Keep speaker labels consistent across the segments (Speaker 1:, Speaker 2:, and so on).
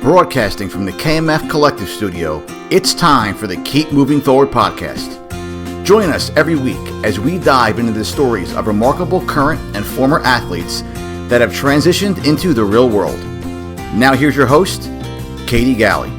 Speaker 1: Broadcasting from the KMF Collective Studio, it's time for the Keep Moving Forward podcast. Join us every week as we dive into the stories of remarkable current and former athletes that have transitioned into the real world. Now here's your host, Katie Galley.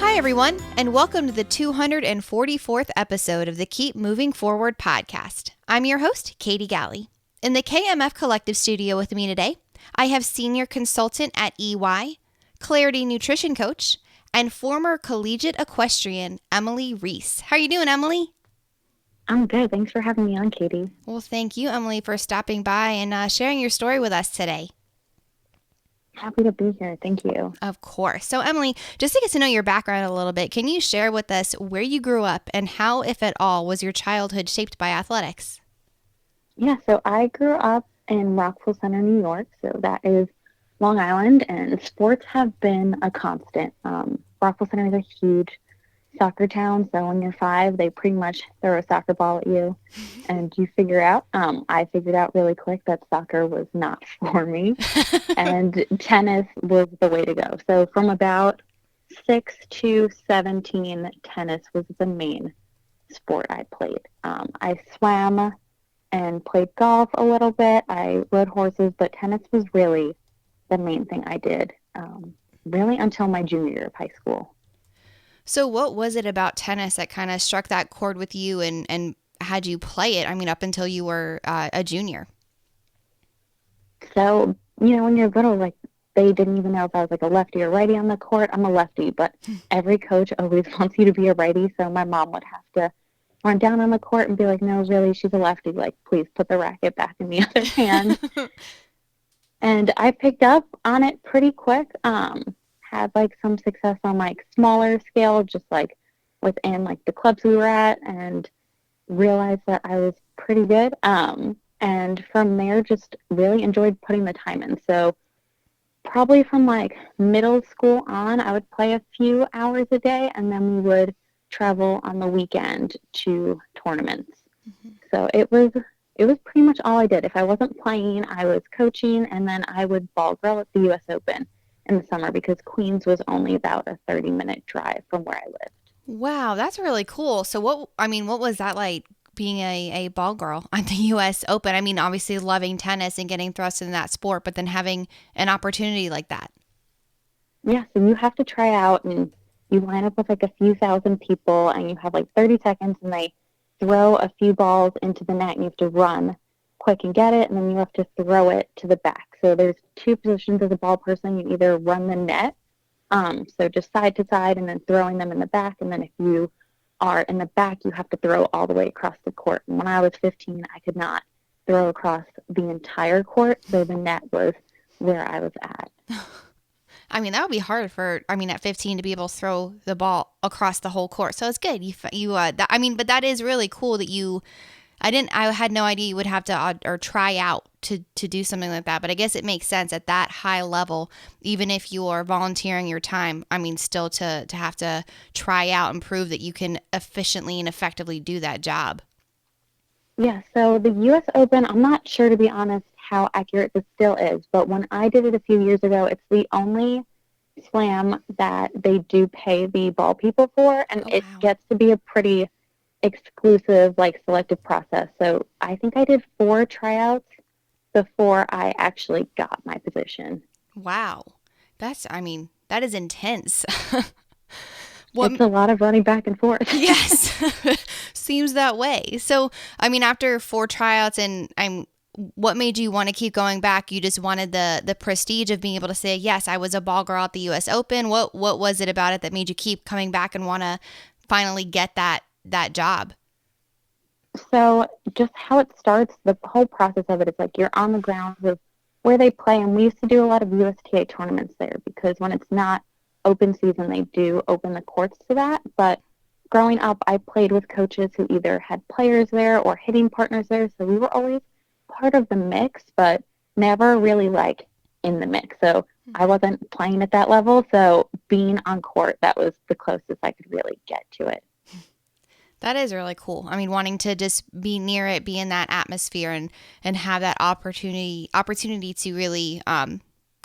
Speaker 2: Hi everyone, and welcome to the 244th episode of the Keep Moving Forward podcast. I'm your host, Katie Galley. In the KMF Collective Studio with me today, I have senior consultant at EY, Clar-e-ty nutrition coach, and former collegiate equestrian, Emily Rees. How are you doing, Emily?
Speaker 3: I'm good. Thanks for having me on, Katie.
Speaker 2: Well, thank you, Emily, for stopping by and sharing your story with us today.
Speaker 3: Happy to be here. Thank you.
Speaker 2: Of course. So, Emily, just to get to know your background a little bit, can you share with us where you grew up and how, if at all, was your childhood shaped by athletics?
Speaker 3: Yeah, so I grew up in Rockville Center, New York. So that is Long Island, and sports have been a constant. Rockville Center is a huge soccer town. So when you're 5, they pretty much throw a soccer ball at you and you figure out. I figured out really quick that soccer was not for me and tennis was the way to go. So from about 6 to 17, tennis was the main sport I played. I swam and played golf a little bit. I rode horses, but tennis was really the main thing I did, really until my junior year of high school.
Speaker 2: So what was it about tennis that kind of struck that chord with you and had you play it, up until you were a junior?
Speaker 3: So, when you're little, they didn't even know if I was a lefty or righty on the court. I'm a lefty, but every coach always wants you to be a righty, so my mom would have to run down on the court and be like, no, really, she's a lefty. Please put the racket back in the other hand. And I picked up on it pretty quick. Had some success on smaller scale, just within the clubs we were at, and realized that I was pretty good. And from there, just really enjoyed putting the time in. So probably from middle school on, I would play a few hours a day, and then we would travel on the weekend to tournaments. Mm-hmm. So it was pretty much all I did. If I wasn't playing, I was coaching, and then I would ball girl at the U.S. Open in the summer because Queens was only about a 30-minute drive from where I lived.
Speaker 2: Wow, that's really cool. So what was that like being a ball girl at the U.S. Open? Obviously loving tennis and getting thrust in that sport, but then having an opportunity like that.
Speaker 3: Yeah, so you have to try out, and you line up with a few thousand people, and you have 30 seconds, and they throw a few balls into the net, and you have to run quick and get it, and then you have to throw it to the back. So there's 2 positions as a ball person. You either run the net, so just side to side, and then throwing them in the back, and then if you are in the back, you have to throw all the way across the court. And when I was 15, I could not throw across the entire court, so the net was where I was at.
Speaker 2: That would be hard at 15 to be able to throw the ball across the whole court. So it's good. But that is really cool that I had no idea you would have to or try out to do something like that. But I guess it makes sense at that high level, even if you are volunteering your time, still to have to try out and prove that you can efficiently and effectively do that job.
Speaker 3: Yeah, so the U.S. Open, I'm not sure, to be honest, how accurate this still is, but when I did it a few years ago, it's the only slam that they do pay the ball people for, and it gets to be a pretty exclusive, selective process. So I think I did 4 tryouts before I actually got my position.
Speaker 2: Wow. That is intense.
Speaker 3: It's a lot of running back and forth.
Speaker 2: Yes. Seems that way. So, after 4 tryouts and what made you want to keep going back? You just wanted the prestige of being able to say, yes, I was a ball girl at the U.S. Open. What was it about it that made you keep coming back and want to finally get that job?
Speaker 3: So just how it starts, the whole process of it is you're on the grounds of where they play, and we used to do a lot of USTA tournaments there because when it's not open season, they do open the courts to that. But growing up, I played with coaches who either had players there or hitting partners there, so we were always part of the mix, but never really in the mix. So I wasn't playing at that level, so being on court, that was the closest I could really get to it.
Speaker 2: That is really cool. Wanting to just be near it, be in that atmosphere and have that opportunity to really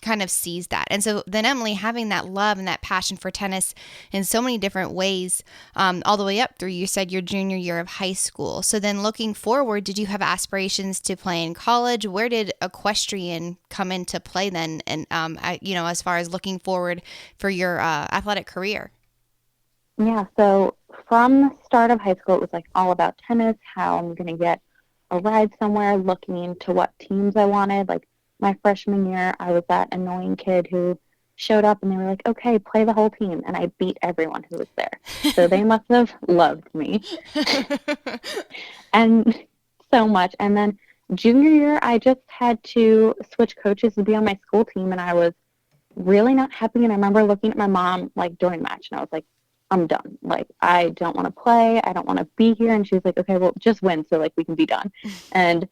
Speaker 2: kind of sees that. And so then Emily, having that love and that passion for tennis in so many different ways, all the way up through, you said, your junior year of high school. So then looking forward, did you have aspirations to play in college? Where did equestrian come into play then? And, as far as looking forward for your athletic career?
Speaker 3: Yeah, so from the start of high school, it was like all about tennis, how I'm going to get a ride somewhere, looking into what teams I wanted. Like my freshman year, I was that annoying kid who showed up and they were like, okay, play the whole team. And I beat everyone who was there. So they must have loved me. And so much. And then junior year, I just had to switch coaches to be on my school team. And I was really not happy. And I remember looking at my mom like during match and I was like, I'm done. Like, I don't want to play. I don't want to be here. And she was like, okay, well, just win so like we can be done. And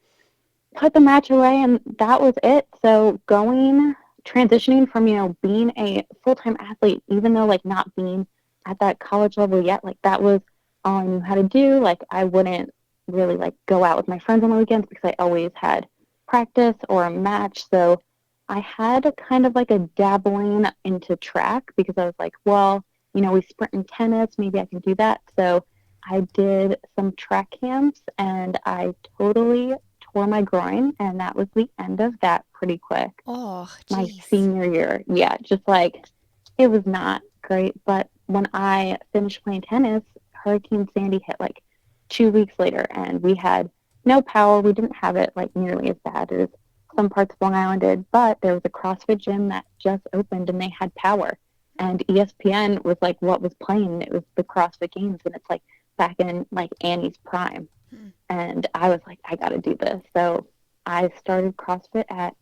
Speaker 3: put the match away, and that was it. So transitioning from, being a full-time athlete, even though like not being at that college level yet, like that was all I knew how to do. Like I wouldn't really like go out with my friends on the weekends because I always had practice or a match. So I had kind of like a dabbling into track because I was like, well, we sprint in tennis, maybe I can do that. So I did some track camps and I totally tore my groin, and that was the end of that pretty quick.
Speaker 2: Oh, geez.
Speaker 3: My senior year. Yeah, just like it was not great. But when I finished playing tennis, Hurricane Sandy hit like 2 weeks later, and we had no power. We didn't have it like nearly as bad as some parts of Long Island did, but there was a CrossFit gym that just opened and they had power. And ESPN was like what was playing. It was the CrossFit Games, and it's like back in like Annie's prime. And I was like, I got to do this. So I started CrossFit at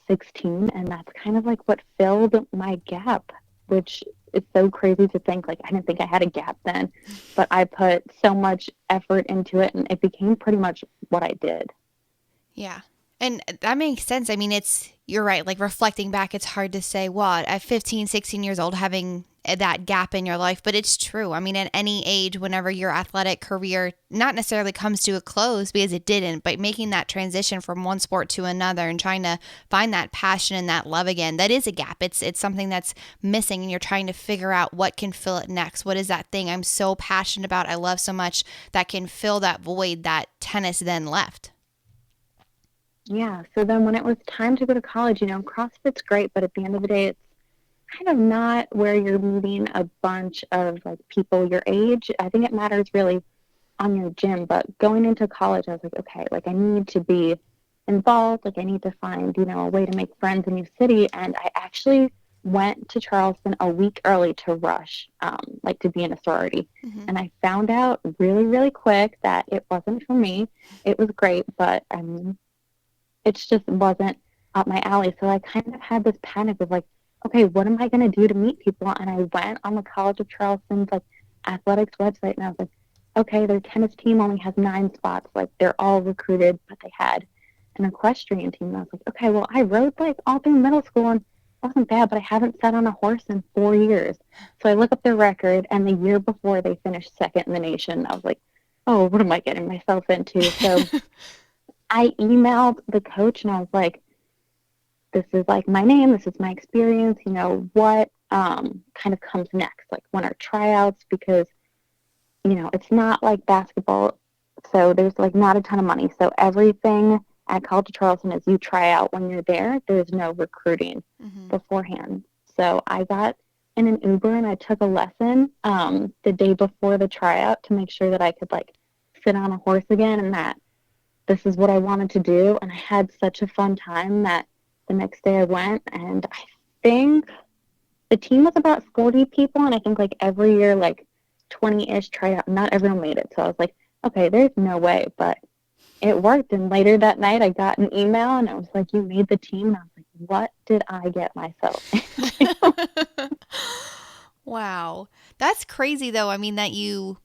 Speaker 3: 16, and that's kind of like what filled my gap, which is so crazy to think. Like, I didn't think I had a gap then, but I put so much effort into it, and it became pretty much what I did.
Speaker 2: Yeah. And that makes sense. I mean, you're right. Like reflecting back, it's hard to say, what, at 15, 16 years old, having that gap in your life, but it's true. I mean, at any age, whenever your athletic career not necessarily comes to a close because it didn't, but making that transition from one sport to another and trying to find that passion and that love again, that is a gap. It's something that's missing, and you're trying to figure out what can fill it next. What is that thing I'm so passionate about, I love so much, that can fill that void that tennis then left?
Speaker 3: Yeah. So then when it was time to go to college, CrossFit's great, but at the end of the day, it's kind of not where you're meeting a bunch of like people your age. I think it matters really on your gym, but going into college, I was like, okay, like I need to be involved. Like I need to find, a way to make friends in a new city. And I actually went to Charleston a week early to rush, like to be in a sorority.
Speaker 2: Mm-hmm.
Speaker 3: And I found out really, really quick that it wasn't for me. It was great, but it just wasn't up my alley. So I kind of had this panic of like, okay, what am I going to do to meet people? And I went on the College of Charleston's like athletics website, and I was like, okay, their tennis team only has 9 spots. Like they're all recruited, but they had an equestrian team. And I was like, okay, well, I rode like all through middle school and it wasn't bad, but I haven't sat on a horse in 4 years. So I look up their record, and the year before they finished second in the nation. I was like, oh, what am I getting myself into? So I emailed the coach and I was like, this is like my name, this is my experience, what kind of comes next? Like when are tryouts? Because, it's not like basketball. So there's like not a ton of money. So everything at College of Charleston is you try out when you're there. There's no recruiting beforehand. So I got in an Uber and I took a lesson the day before the tryout to make sure that I could like sit on a horse again and that this is what I wanted to do. And I had such a fun time that the next day I went, and I think the team was about 40 people, and I think like every year like 20-ish tried out. Not everyone made it. So I was like, okay, there's no way, but it worked. And later that night I got an email and it was like, you made the team. And I was like, what did I get myself into?
Speaker 2: Wow. That's crazy though. I mean, you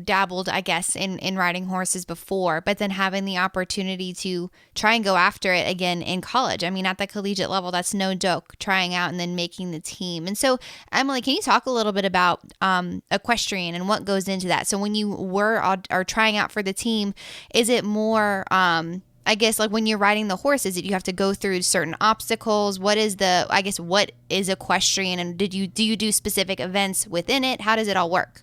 Speaker 2: dabbled, I guess, in riding horses before, but then having the opportunity to try and go after it again in college. I mean, at the collegiate level, that's no joke, trying out and then making the team. And so, Emily, can you talk a little bit about equestrian and what goes into that? So when you are trying out for the team, is it more I guess like when you're riding the horse, is it you have to go through certain obstacles? What is what is equestrian, and do you do specific events within it? How does it all work?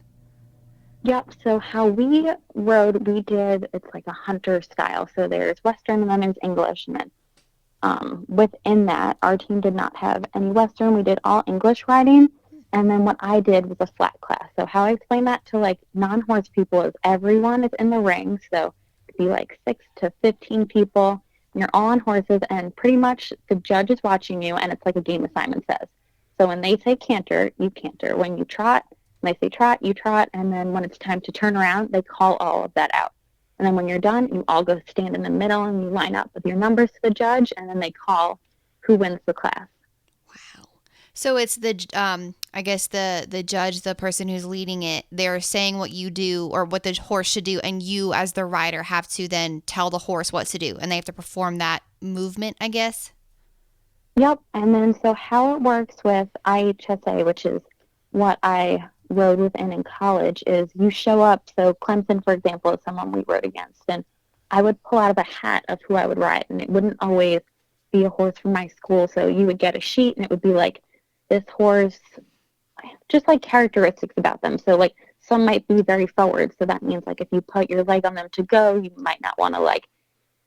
Speaker 3: Yep. So how we rode, it's like a hunter style. So there's Western and then there's English. And then within that, our team did not have any Western. We did all English riding. And then what I did was a flat class. So how I explain that to like non-horse people is everyone is in the ring. So it'd be like 6 to 15 people. And you're all on horses, and pretty much the judge is watching you, and it's like a game of Simon Says. So when they say canter, you canter. When you trot, when they say trot, you trot. And then when it's time to turn around, they call all of that out. And then when you're done, you all go stand in the middle and you line up with your numbers to the judge, and then they call who wins the class.
Speaker 2: Wow. So it's I guess the judge, the person who's leading it, they're saying what you do or what the horse should do, and you as the rider have to then tell the horse what to do, and they have to perform that movement, I guess.
Speaker 3: Yep. And then so how it works with IHSA, which is what I rode within in college, is you show up. So Clemson, for example, is someone we rode against, and I would pull out of a hat of who I would ride, and it wouldn't always be a horse from my school. So you would get a sheet, and it would be like this horse, just like characteristics about them. So like some might be very forward. So that means like if you put your leg on them to go, you might not want to like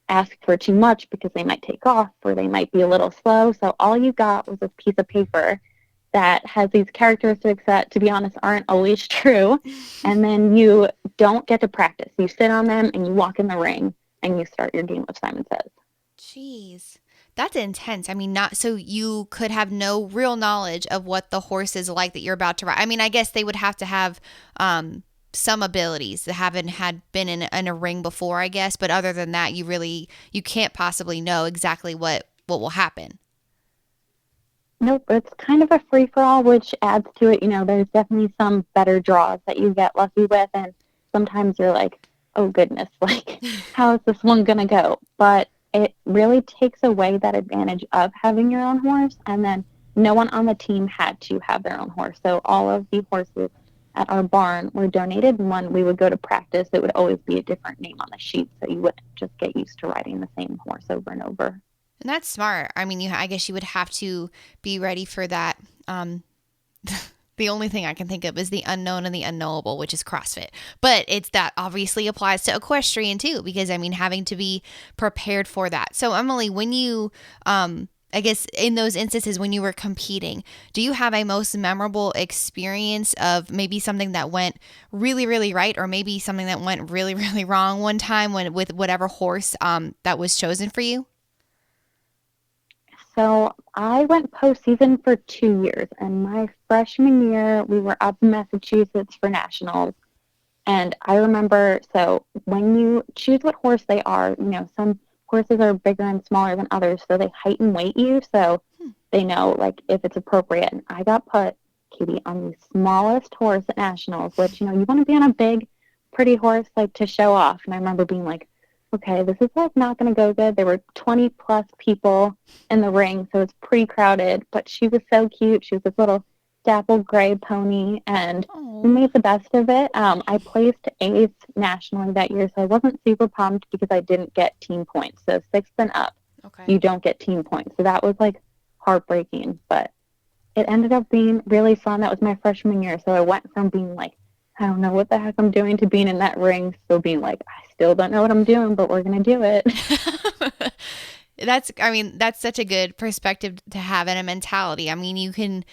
Speaker 3: ask for too much because they might take off, or they might be a little slow. So all you got was this piece of paper that has these characteristics that, to be honest, aren't always true. And then you don't get to practice. You sit on them and you walk in the ring and you start your game of Simon Says.
Speaker 2: Jeez. That's intense. I mean, not so you could have no real knowledge of what the horse is like that you're about to ride. I mean, I guess they would have to have some abilities that haven't had been in a ring before, I guess. But other than that, you can't possibly know exactly what will happen.
Speaker 3: Nope, it's kind of a free-for-all, which adds to it. There's definitely some better draws that you get lucky with, and sometimes you're like, oh goodness, like, how is this one going to go? But it really takes away that advantage of having your own horse, and then no one on the team had to have their own horse. So all of the horses at our barn were donated, and when we would go to practice, it would always be a different name on the sheet, so you wouldn't just get used to riding the same horse over and over.
Speaker 2: And that's smart. I mean, I guess you would have to be ready for that. The only thing I can think of is the unknown and the unknowable, which is CrossFit. But that obviously applies to equestrian too, because I mean, having to be prepared for that. So Emily, when you, I guess in those instances when you were competing, do you have a most memorable experience of maybe something that went really, really right, or maybe something that went really, really wrong one time with whatever horse that was chosen for you?
Speaker 3: So I went postseason for 2 years, and my freshman year we were up in Massachusetts for nationals. And I remember, so when you choose what horse they are, some horses are bigger and smaller than others, so they height and weight you, so they know like if it's appropriate. And I got put, Katie, on the smallest horse at nationals, which you want to be on a big, pretty horse like to show off. And I remember being like, okay, this is like not going to go good. There were 20 plus people in the ring, so it's pretty crowded, but she was so cute. She was this little dappled gray pony, and we made the best of it. I placed 8th nationally that year, so I wasn't super pumped because I didn't get team points. So 6th and up, you don't get team points. So that was like heartbreaking, but it ended up being really fun. That was my freshman year, so I went from being like, I don't know what the heck I'm doing, to being in that ring, still being like, I still don't know what I'm doing, but we're going to do it.
Speaker 2: That's such a good perspective to have and a mentality. I mean, you can,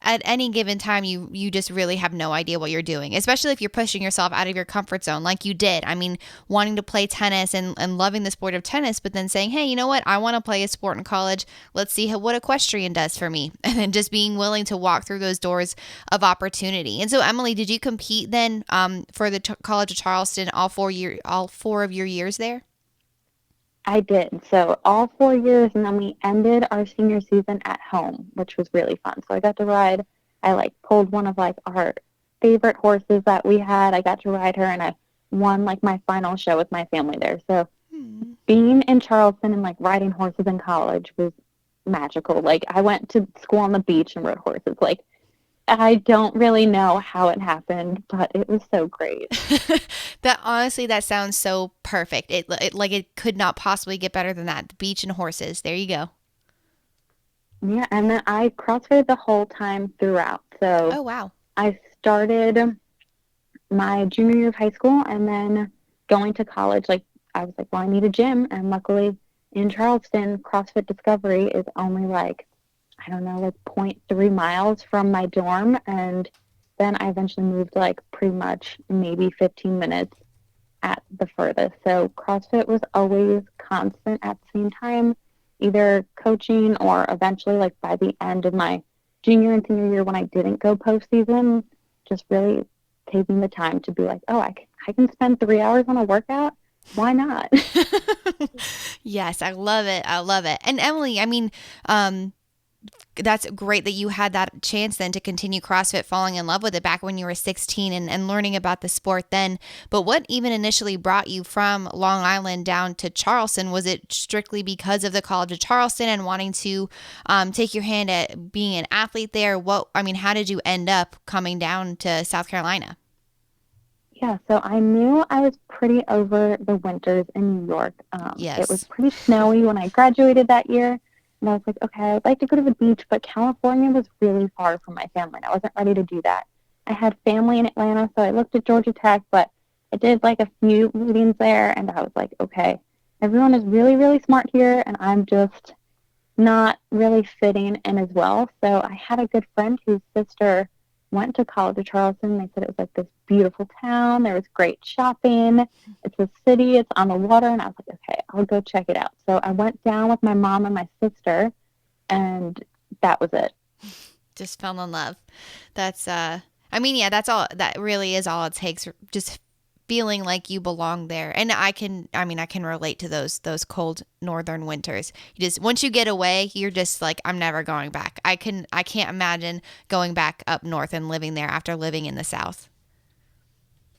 Speaker 2: at any given time, you just really have no idea what you're doing, especially if you're pushing yourself out of your comfort zone like you did. I mean, wanting to play tennis and loving the sport of tennis, but then saying, hey, you know what? I want to play a sport in college. Let's see what equestrian does for me. And then just being willing to walk through those doors of opportunity. And so, Emily, did you compete then for the College of Charleston all 4 of your years there?
Speaker 3: I did. So all 4 years, and then we ended our senior season at home, which was really fun. So I got to ride. I pulled one of our favorite horses that we had. I got to ride her, and I won my final show with my family there. So being in Charleston and riding horses in college was magical. I went to school on the beach and rode horses. I don't really know how it happened, but it was so great.
Speaker 2: That honestly, that sounds so perfect. It like it could not possibly get better than that. The beach and horses. There you go.
Speaker 3: Yeah, and then I CrossFit the whole time throughout. So
Speaker 2: Oh wow.
Speaker 3: I started my junior year of high school and then going to college. Like I was like, well, I need a gym, and luckily in Charleston, CrossFit Discovery is only like, I don't know, like 0.3 miles from my dorm, and then I eventually moved like pretty much maybe 15 minutes at the furthest. So CrossFit was always constant at the same time, either coaching or eventually, like by the end of my junior and senior year when I didn't go postseason, just really taking the time to be like, oh, I can spend 3 hours on a workout. Why not?
Speaker 2: Yes, I love it. I love it. And Emily, I mean, um, that's great that you had that chance then to continue CrossFit, falling in love with it back when you were 16 and learning about the sport then. But what even initially brought you from Long Island down to Charleston? Was it strictly because of the College of Charleston and wanting to take your hand at being an athlete there? I mean, how did you end up coming down to South Carolina?
Speaker 3: Yeah, so I knew I was pretty over the winters in New York. It was
Speaker 2: Yes.
Speaker 3: pretty snowy when I graduated that year. And I was like, okay, I'd like to go to the beach, but California was really far from my family. And I wasn't ready to do that. I had family in Atlanta, so I looked at Georgia Tech, but I did like a few meetings there. And I was like, okay, everyone is really, really smart here. And I'm just not really fitting in as well. So I had a good friend whose sister went to College of Charleston. They said it was like this beautiful town. There was great shopping. It's a city. It's on the water. And I was like, okay, I'll go check it out. So I went down with my mom and my sister, and that was it.
Speaker 2: Just fell in love. That's I mean, yeah, that's all that really is all it takes. Just feeling like you belong there. And I can relate to those cold northern winters. You just once you get away, you're just like, I'm never going back. I can't imagine going back up north and living there after living in the south.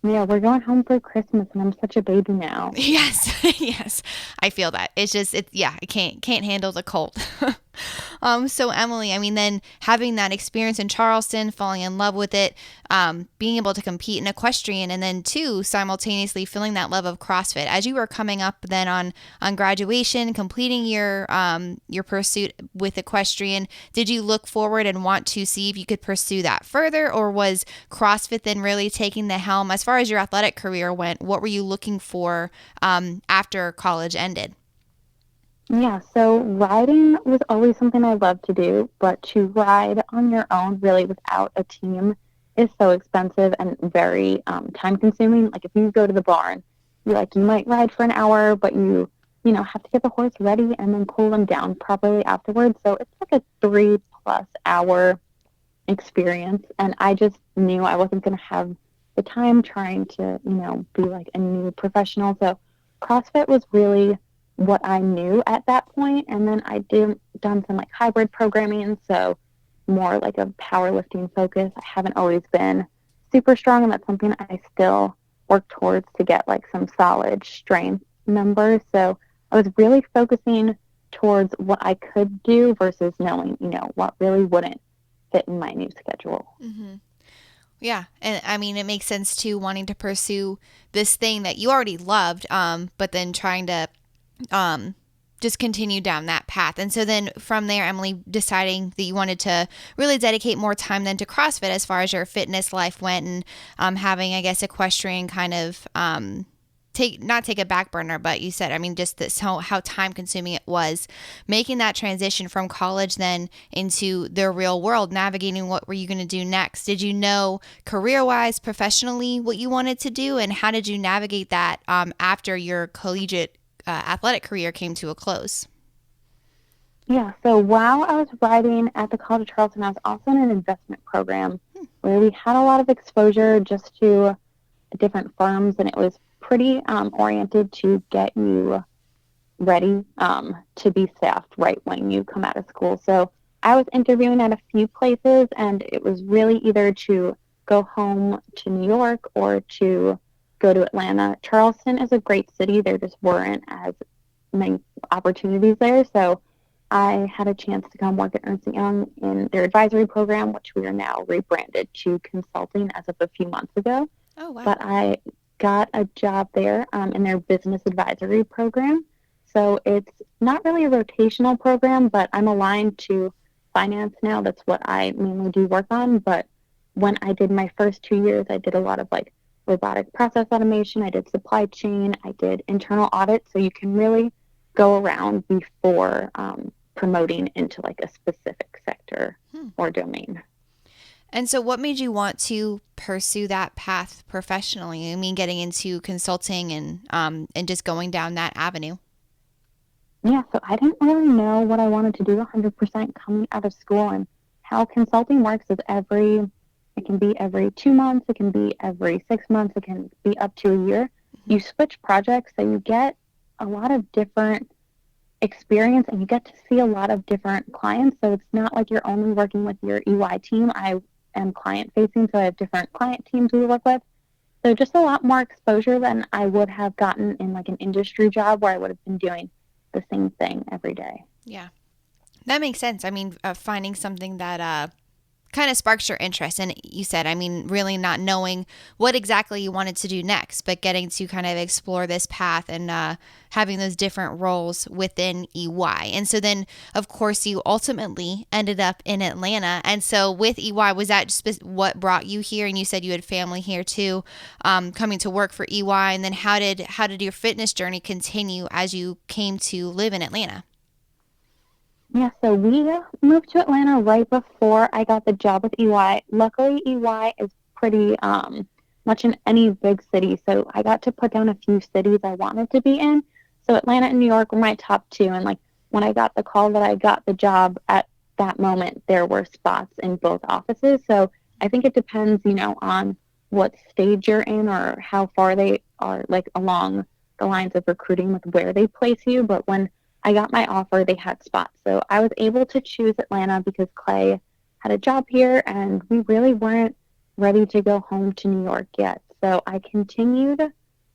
Speaker 3: Yeah, we're going home for Christmas, and I'm such a baby now.
Speaker 2: Yes, yes, I feel that. It's just, yeah, I can't handle the cold. So Emily, I mean, then having that experience in Charleston, falling in love with it, being able to compete in equestrian, and then too simultaneously feeling that love of CrossFit as you were coming up then on graduation, completing your pursuit with equestrian. Did you look forward and want to see if you could pursue that further, or was CrossFit then really taking the helm as far as your athletic career went? What were you looking for after college ended?
Speaker 3: Yeah, so riding was always something I loved to do, but to ride on your own, really without a team, is so expensive and very time consuming. Like if you go to the barn, you might ride for an hour, but you have to get the horse ready and then cool them down properly afterwards. So it's like a 3+ hour experience, and I just knew I wasn't going to have the time trying to, be like a new professional. So CrossFit was really what I knew at that point, and then I done some like hybrid programming, so more like a powerlifting focus. I haven't always been super strong, and that's something I still work towards to get like some solid strength numbers. So I was really focusing towards what I could do versus knowing, what really wouldn't fit in my new schedule.
Speaker 2: Mm-hmm. Yeah, and I mean, it makes sense too, wanting to pursue this thing that you already loved, but then trying to um, just continue down that path. And so then from there, Emily, deciding that you wanted to really dedicate more time then to CrossFit as far as your fitness life went, and having, I guess, equestrian kind of take a back burner, but you said, I mean, just this how time consuming it was, making that transition from college then into the real world, navigating what were you going to do next. Did you know career wise, professionally, what you wanted to do, and how did you navigate that after your collegiate athletic career came to a close?
Speaker 3: Yeah, so while I was writing at the College of Charleston, I was also in an investment program where we had a lot of exposure just to different firms, and it was pretty oriented to get you ready to be staffed right when you come out of school. So I was interviewing at a few places, and it was really either to go home to New York or to go to Atlanta. Charleston is a great city. There just weren't as many opportunities there. So I had a chance to come work at Ernst & Young in their advisory program, which we are now rebranded to consulting as of a few months ago.
Speaker 2: Oh, wow.
Speaker 3: But I got a job there in their business advisory program. So it's not really a rotational program, but I'm aligned to finance now. That's what I mainly do work on. But when I did my first 2 years, I did a lot of like robotic process automation. I did supply chain. I did internal audit. So you can really go around before promoting into like a specific sector or domain.
Speaker 2: And so what made you want to pursue that path professionally? I mean, getting into consulting and just going down that avenue.
Speaker 3: Yeah, so I didn't really know what I wanted to do 100% coming out of school, and how consulting works is it can be every 2 months, it can be every 6 months, it can be up to a year.
Speaker 2: Mm-hmm.
Speaker 3: You switch projects, so you get a lot of different experience and you get to see a lot of different clients. So it's not like you're only working with your EY team. I am client facing, so I have different client teams we work with. So just a lot more exposure than I would have gotten in like an industry job where I would have been doing the same thing every day.
Speaker 2: Yeah, that makes sense. I mean, finding something that kind of sparks your interest. And you said, I mean, really not knowing what exactly you wanted to do next, but getting to kind of explore this path and having those different roles within EY. And so then, of course, you ultimately ended up in Atlanta. And so with EY, was that just what brought you here? And you said you had family here too, coming to work for EY. And then how did your fitness journey continue as you came to live in Atlanta?
Speaker 3: Yeah, so we moved to Atlanta right before I got the job with EY. Luckily, EY is pretty much in any big city, so I got to put down a few cities I wanted to be in. So Atlanta and New York were my top two, and like when I got the call that I got the job at that moment, there were spots in both offices. So I think it depends, on what stage you're in or how far they are like along the lines of recruiting with where they place you. But when I got my offer, they had spots. So I was able to choose Atlanta because Clay had a job here and we really weren't ready to go home to New York yet. So I continued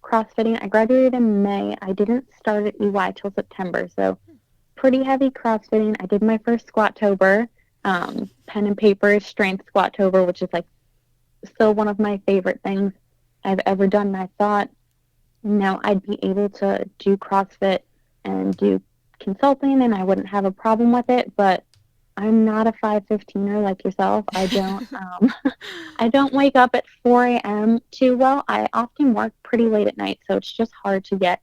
Speaker 3: CrossFitting. I graduated in May. I didn't start at EY till September. So pretty heavy CrossFitting. I did my first Squattober, pen and paper strength Squattober, which is like still one of my favorite things I've ever done. And I thought, I'd be able to do CrossFit and do consulting and I wouldn't have a problem with it, but I'm not a 5:15er like yourself. I don't I don't wake up at 4 a.m. too well. I often work pretty late at night, so it's just hard to get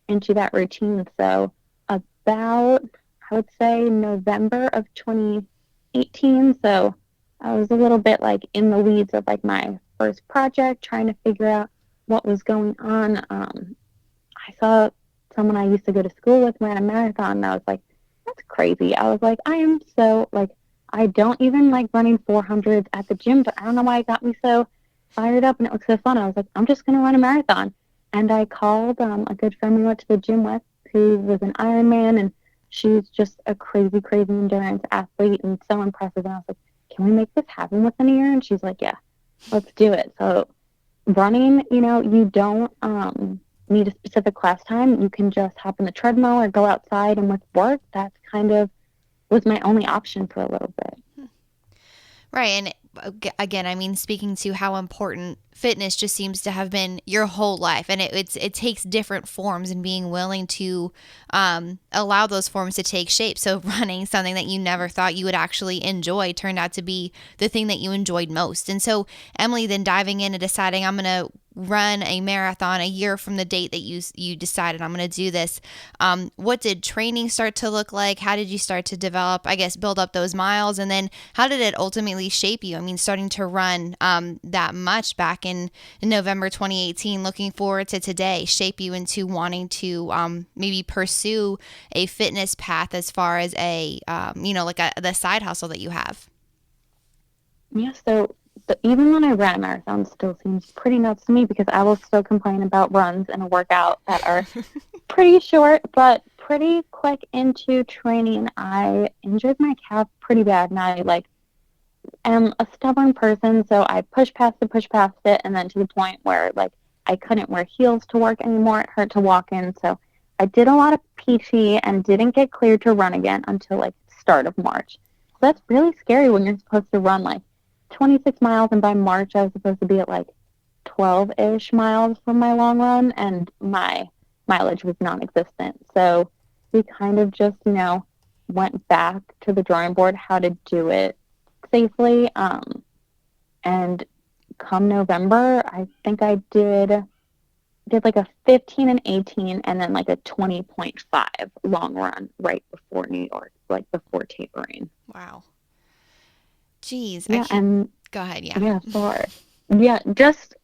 Speaker 3: into that routine. So about, I would say, November of 2018, so I was a little bit like in the weeds of like my first project, trying to figure out what was going on. I saw someone I used to go to school with ran a marathon, and I was like, that's crazy. I was like, I am so, like, I don't even like running 400s at the gym, but I don't know why it got me so fired up and it looked so fun. I was like, I'm just going to run a marathon. And I called a good friend we went to the gym with who was an Ironman, and she's just a crazy, crazy endurance athlete and so impressive. And I was like, can we make this happen within a year? And she's like, yeah, let's do it. So running, you don't need a specific class time. You can just hop on the treadmill or go outside, and with work, that's kind of was my only option for a little bit.
Speaker 2: Right. And again, I mean, speaking to how important fitness just seems to have been your whole life, and it takes different forms, and being willing to allow those forms to take shape. So running, something that you never thought you would actually enjoy, turned out to be the thing that you enjoyed most. And so Emily, then diving in and deciding, I'm going to run a marathon a year from the date that you decided I'm going to do this. What did training start to look like? How did you start to develop, I guess, build up those miles? And then how did it ultimately shape you? I mean, starting to run that much back in November 2018, looking forward to today, shape you into wanting to maybe pursue a fitness path as far as the side hustle that you have?
Speaker 3: Yeah, so even when I ran a marathon still seems pretty nuts to me because I will still complain about runs in a workout that are pretty short, but pretty quick into training. I injured my calf pretty bad, and I am a stubborn person, so I pushed past it, and then to the point where I couldn't wear heels to work anymore. It hurt to walk in, so I did a lot of PT and didn't get cleared to run again until like start of March. So that's really scary when you're supposed to run like 26 miles, and by March I was supposed to be at like 12-ish miles from my long run, and my mileage was non-existent. So we kind of just, went back to the drawing board how to do it safely. And come November, I think I did like a 15 and 18 and then like a 20.5 long run right before New York, like before tapering.
Speaker 2: Wow. Jeez.
Speaker 3: Yeah, and
Speaker 2: go ahead. Yeah.
Speaker 3: yeah, sure. Yeah, just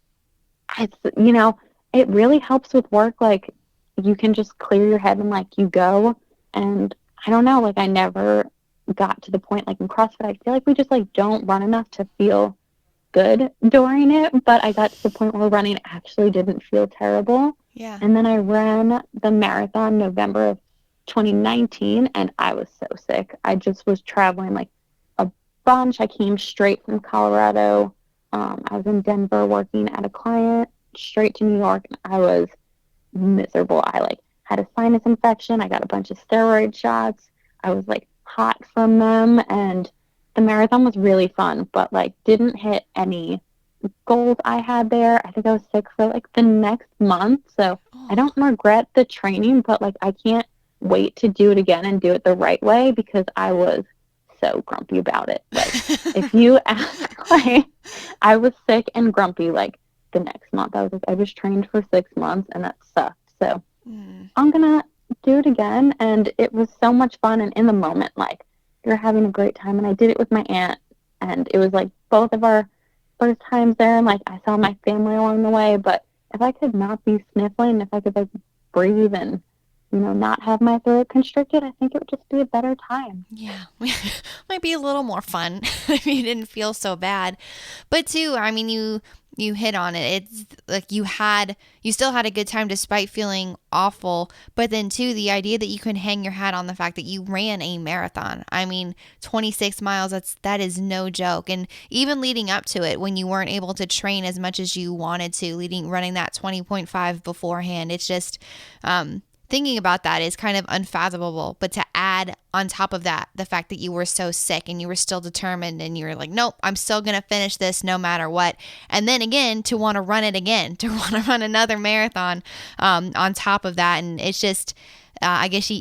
Speaker 3: it's it really helps with work. Like you can just clear your head and like you go. And I don't know, like I never got to the point like in CrossFit. I feel like we just like don't run enough to feel good during it, but I got to the point where running actually didn't feel terrible.
Speaker 2: Yeah.
Speaker 3: And then I ran the marathon November of 2019, and I was so sick. I just was traveling like a bunch. I came straight from Colorado. I was in Denver working at a client, straight to New York, and I was miserable. I like had a sinus infection. I got a bunch of steroid shots. I was like hot from them, and the marathon was really fun, but like didn't hit any goals I had there. I think I was sick for like the next month. So I don't regret the training, but like I can't wait to do it again and do it the right way because I was so grumpy about it. Like if you ask, like I was sick and grumpy like the next month. I just trained for 6 months and that sucked. So I'm gonna do it again, and it was so much fun. And in the moment, like you're having a great time. And I did it with my aunt, and it was like both of our first times there, and like I saw my family along the way. But if I could not be sniffling, if I could like breathe and not have my throat constricted, I think it would just be a better time.
Speaker 2: Yeah. Might be a little more fun if you didn't feel so bad. But too, I mean, you hit on it. It's like you still had a good time despite feeling awful. But then too, the idea that you can hang your hat on the fact that you ran a marathon. I mean, 26 miles, that is no joke. And even leading up to it, when you weren't able to train as much as you wanted to, running that 20.5 beforehand, it's just, thinking about that is kind of unfathomable. But to add on top of that, the fact that you were so sick and you were still determined and you were like, nope, I'm still going to finish this no matter what. And then again, to want to run it again, to want to run another marathon on top of that. And it's just, I guess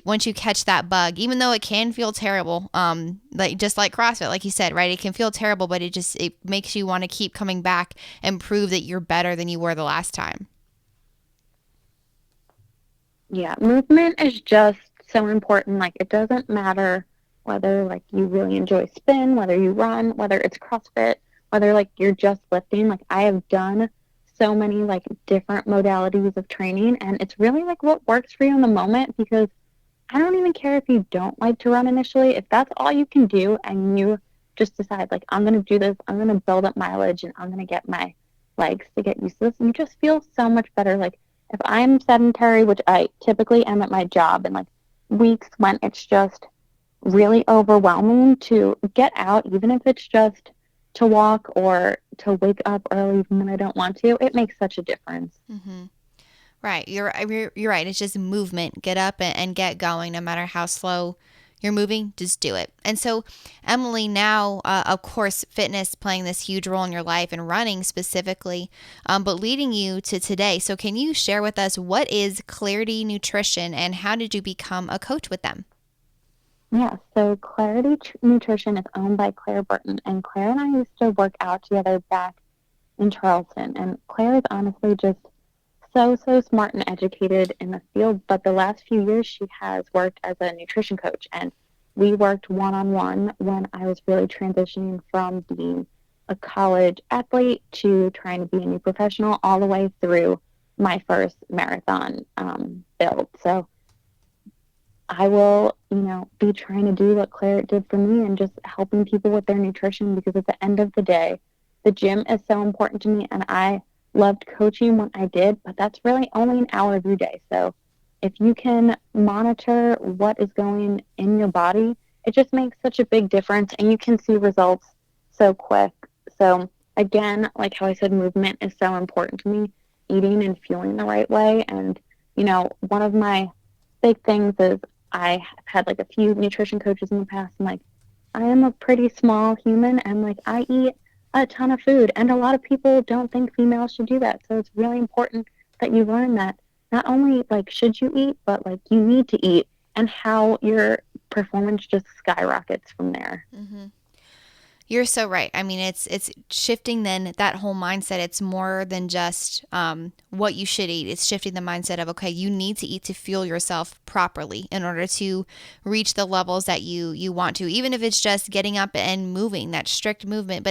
Speaker 2: once you catch that bug, even though it can feel terrible, just like CrossFit, like you said, right? It can feel terrible, but it makes you want to keep coming back and prove that you're better than you were the last time.
Speaker 3: Yeah, movement is just so important. Like it doesn't matter whether like you really enjoy spin, whether you run, whether it's CrossFit, whether like you're just lifting. Like I have done so many like different modalities of training, and it's really like what works for you in the moment, because I don't even care if you don't like to run initially. If that's all you can do and you just decide like I'm going to do this, I'm going to build up mileage and I'm going to get my legs to get used to this, you just feel so much better. Like if I'm sedentary, which I typically am at my job, and like weeks when it's just really overwhelming to get out, even if it's just to walk or to wake up early even when I don't want to, it makes such a difference.
Speaker 2: Mm-hmm. Right. You're right. It's just movement. Get up and get going, no matter how slow you're moving, just do it. And so, Emily, now, of course, fitness playing this huge role in your life and running specifically, but leading you to today. So can you share with us what is Clar-e-ty Nutrition and how did you become a coach with them?
Speaker 3: Yeah, so Clar-e-ty Nutrition is owned by Claire Burton, and Claire and I used to work out together back in Charleston. And Claire is honestly just so smart and educated in the field, but the last few years she has worked as a nutrition coach, and we worked one-on-one when I was really transitioning from being a college athlete to trying to be a new professional all the way through my first marathon build. So I will, be trying to do what Claire did for me and just helping people with their nutrition, because at the end of the day, the gym is so important to me, and I loved coaching when I did, but that's really only an hour of your day. So if you can monitor what is going in your body, it just makes such a big difference, and you can see results so quick. So again, like how I said, movement is so important to me, eating and fueling the right way. And, one of my big things is I have had like a few nutrition coaches in the past. I'm like, I am a pretty small human and like I eat a ton of food, and a lot of people don't think females should do that. So it's really important that you learn that not only like should you eat, but like you need to eat, and how your performance just skyrockets from there.
Speaker 2: Mm-hmm. You're so right. I mean, it's shifting then that whole mindset. It's more than just what you should eat. It's shifting the mindset of, okay, you need to eat to fuel yourself properly in order to reach the levels that you want to, even if it's just getting up and moving, that strict movement,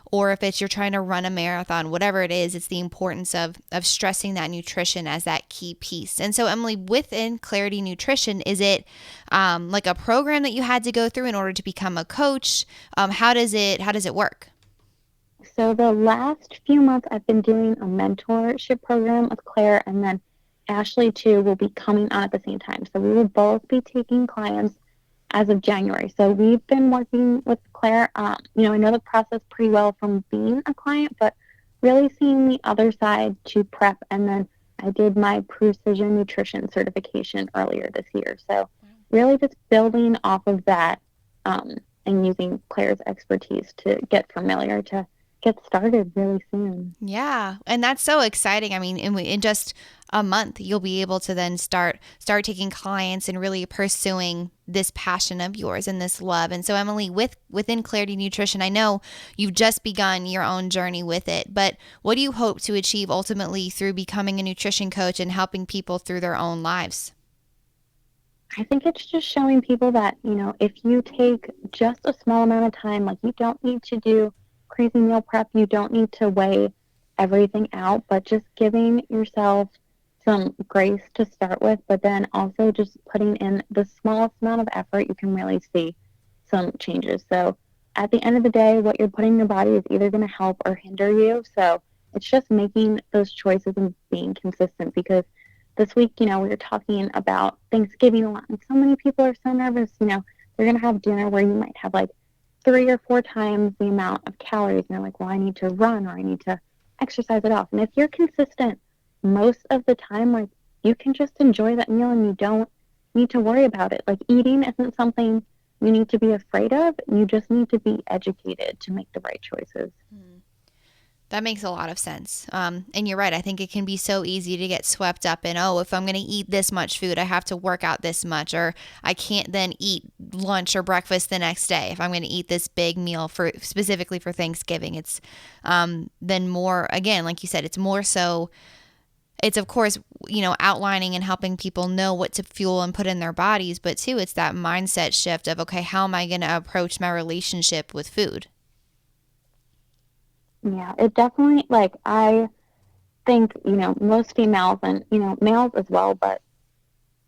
Speaker 2: or if it's you're trying to run a marathon, whatever it is, it's the importance of stressing that nutrition as that key piece. And so, Emily, within Clar-e-ty Nutrition, is it like a program that you had to go through in order to become a coach? How does it work?
Speaker 3: So the last few months I've been doing a mentorship program with Claire, and then Ashley too will be coming on at the same time. So we will both be taking clients as of January. So we've been working with Claire. I know the process pretty well from being a client, but really seeing the other side to prep. And then I did my precision nutrition certification earlier this year. So really just building off of that and using Claire's expertise to get familiar, to get started really soon.
Speaker 2: Yeah. And that's so exciting. I mean, in just a month, you'll be able to then start taking clients and really pursuing this passion of yours and this love. And so, Emily, within Clar-e-ty Nutrition, I know you've just begun your own journey with it, but what do you hope to achieve ultimately through becoming a nutrition coach and helping people through their own lives?
Speaker 3: I think it's just showing people that, if you take just a small amount of time, like you don't need to do crazy meal prep, you don't need to weigh everything out, but just giving yourself some grace to start with, but then also just putting in the smallest amount of effort, you can really see some changes. So at the end of the day, what you're putting in your body is either going to help or hinder you. So it's just making those choices and being consistent, because this week, we were talking about Thanksgiving a lot, and so many people are so nervous, they're going to have dinner where you might have like 3 or 4 times the amount of calories, and they're like, well, I need to run or I need to exercise it off. And if you're consistent most of the time, like, you can just enjoy that meal and you don't need to worry about it. Like, eating isn't something you need to be afraid of. You just need to be educated to make the right choices.
Speaker 2: That makes a lot of sense. And you're right. I think it can be so easy to get swept up in, if I'm going to eat this much food, I have to work out this much, or I can't then eat lunch or breakfast the next day if I'm going to eat this big meal specifically for Thanksgiving. It's then more, again, like you said, it's more so, it's of course, outlining and helping people know what to fuel and put in their bodies, but too, it's that mindset shift of, okay, how am I going to approach my relationship with food?
Speaker 3: Yeah, it definitely, like, I think, most females and, males as well, but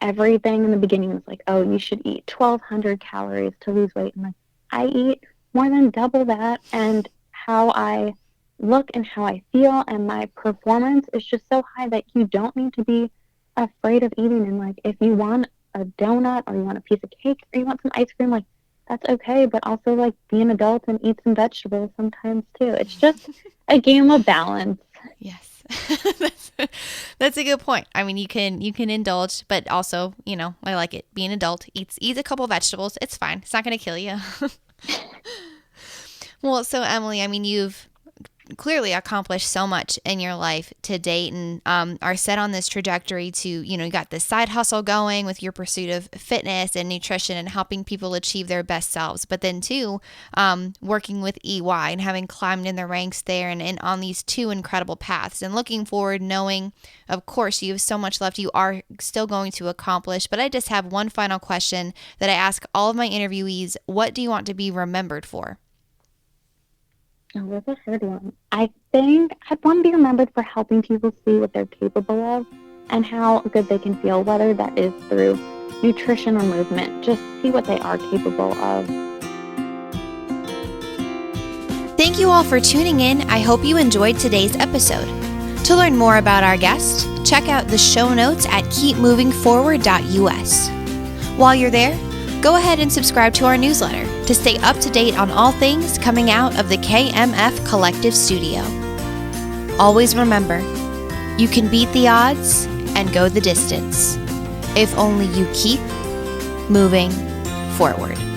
Speaker 3: everything in the beginning was like, oh, you should eat 1,200 calories to lose weight. And like, I eat more than double that, and how I look and how I feel and my performance is just so high that you don't need to be afraid of eating. And like, if you want a donut or you want a piece of cake or you want some ice cream, like, that's okay, but also like be an adult and eat some vegetables sometimes too. It's just a game of balance.
Speaker 2: Yes. That's a good point. I mean, you can indulge, but also, I like it. Be an adult, eat a couple vegetables. It's fine. It's not going to kill you. Well, so Emily, I mean, you've clearly accomplished so much in your life to date, and are set on this trajectory to, you got this side hustle going with your pursuit of fitness and nutrition and helping people achieve their best selves. But then too, working with EY and having climbed in the ranks there and on these 2 incredible paths, and looking forward, knowing, of course, you have so much left you are still going to accomplish. But I just have one final question that I ask all of my interviewees. What do you want to be remembered for?
Speaker 3: Oh, that's a hard one. I think I'd want to be remembered for helping people see what they're capable of and how good they can feel, whether that is through nutrition or movement. Just see what they are capable of.
Speaker 2: Thank you all for tuning in. I hope you enjoyed today's episode. To learn more about our guest, check out the show notes at keepmovingforward.us. While you're there, go ahead and subscribe to our newsletter to stay up to date on all things coming out of the KMF Collective Studio. Always remember, you can beat the odds and go the distance. if only you keep moving forward.